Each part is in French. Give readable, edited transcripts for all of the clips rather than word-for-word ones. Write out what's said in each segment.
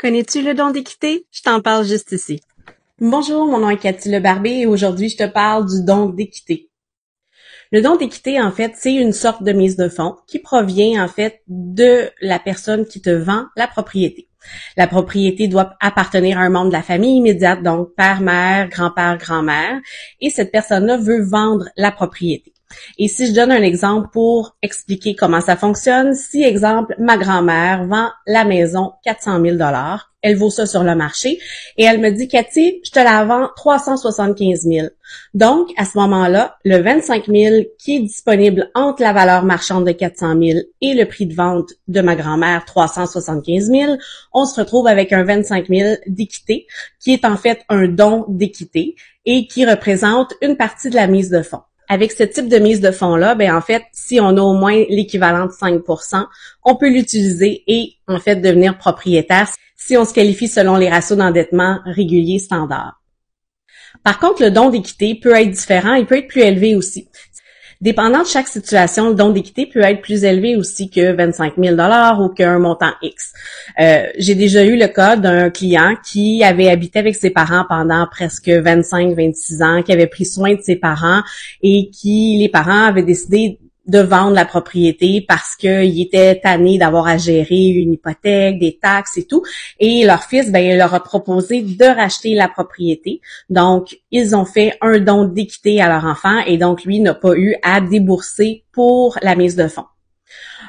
Connais-tu le don d'équité? Je t'en parle juste ici. Bonjour, mon nom est Cathy Lebarbé et aujourd'hui, je te parle du don d'équité. Le don d'équité, en fait, c'est une sorte de mise de fonds qui provient, en fait, de la personne qui te vend la propriété. La propriété doit appartenir à un membre de la famille immédiate, donc père, mère, grand-père, grand-mère, et cette personne-là veut vendre la propriété. Et si je donne un exemple pour expliquer comment ça fonctionne, si, exemple, ma grand-mère vend la maison 400 000 $, elle vaut ça sur le marché, et elle me dit, Cathy, je te la vends 375 000. Donc, à ce moment-là, le 25 000 qui est disponible entre la valeur marchande de 400 000 et le prix de vente de ma grand-mère, 375 000, on se retrouve avec un 25 000 d'équité, qui est en fait un don d'équité et qui représente une partie de la mise de fonds. Avec ce type de mise de fonds-là, en fait, si on a au moins l'équivalent de 5%, on peut l'utiliser et, en fait, devenir propriétaire si on se qualifie selon les ratios d'endettement réguliers standards. Par contre, le don d'équité peut être différent, il peut être plus élevé aussi. Dépendant de chaque situation, le don d'équité peut être plus élevé aussi que 25 000 $ ou qu'un montant X. J'ai déjà eu le cas d'un client qui avait habité avec ses parents pendant presque 25-26 ans, qui avait pris soin de ses parents et les parents avaient décidé de vendre la propriété parce qu'ils étaient tannés d'avoir à gérer une hypothèque, des taxes et tout. Et leur fils, il leur a proposé de racheter la propriété. Donc, ils ont fait un don d'équité à leur enfant et donc, lui n'a pas eu à débourser pour la mise de fonds.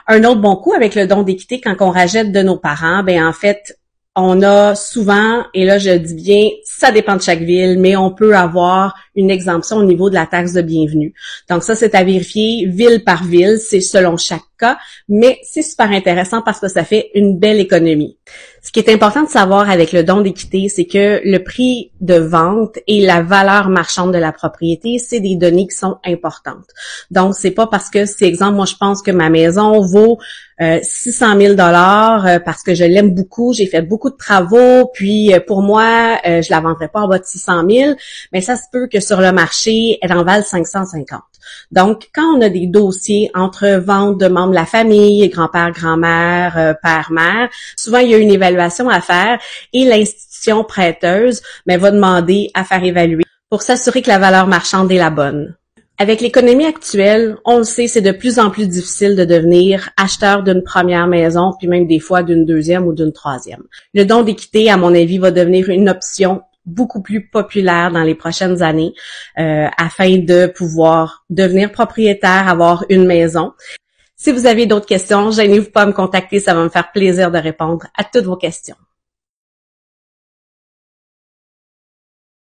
Un autre bon coup avec le don d'équité, quand on rachète de nos parents, en fait, on a souvent, et là je dis bien, ça dépend de chaque ville, mais on peut avoir une exemption au niveau de la taxe de bienvenue. Donc ça, c'est à vérifier ville par ville, c'est selon chaque cas, mais c'est super intéressant parce que ça fait une belle économie. Ce qui est important de savoir avec le don d'équité, c'est que le prix de vente et la valeur marchande de la propriété, c'est des données qui sont importantes. Donc, c'est pas parce que, c'est exemple, moi je pense que ma maison vaut 600 000 $ parce que je l'aime beaucoup, j'ai fait beaucoup de travaux, puis pour moi, je la vendrai pas en bas de 600 000, mais ça se peut que sur le marché, elle en vale 550. Donc, quand on a des dossiers entre vente de membres de la famille, grand-père, grand-mère, père, mère, souvent il y a une évaluation à faire et l'institution prêteuse va demander à faire évaluer pour s'assurer que la valeur marchande est la bonne. Avec l'économie actuelle, on le sait, c'est de plus en plus difficile de devenir acheteur d'une première maison, puis même des fois d'une deuxième ou d'une troisième. Le don d'équité, à mon avis, va devenir une option beaucoup plus populaire dans les prochaines années afin de pouvoir devenir propriétaire, avoir une maison. Si vous avez d'autres questions, gênez-vous pas à me contacter, ça va me faire plaisir de répondre à toutes vos questions.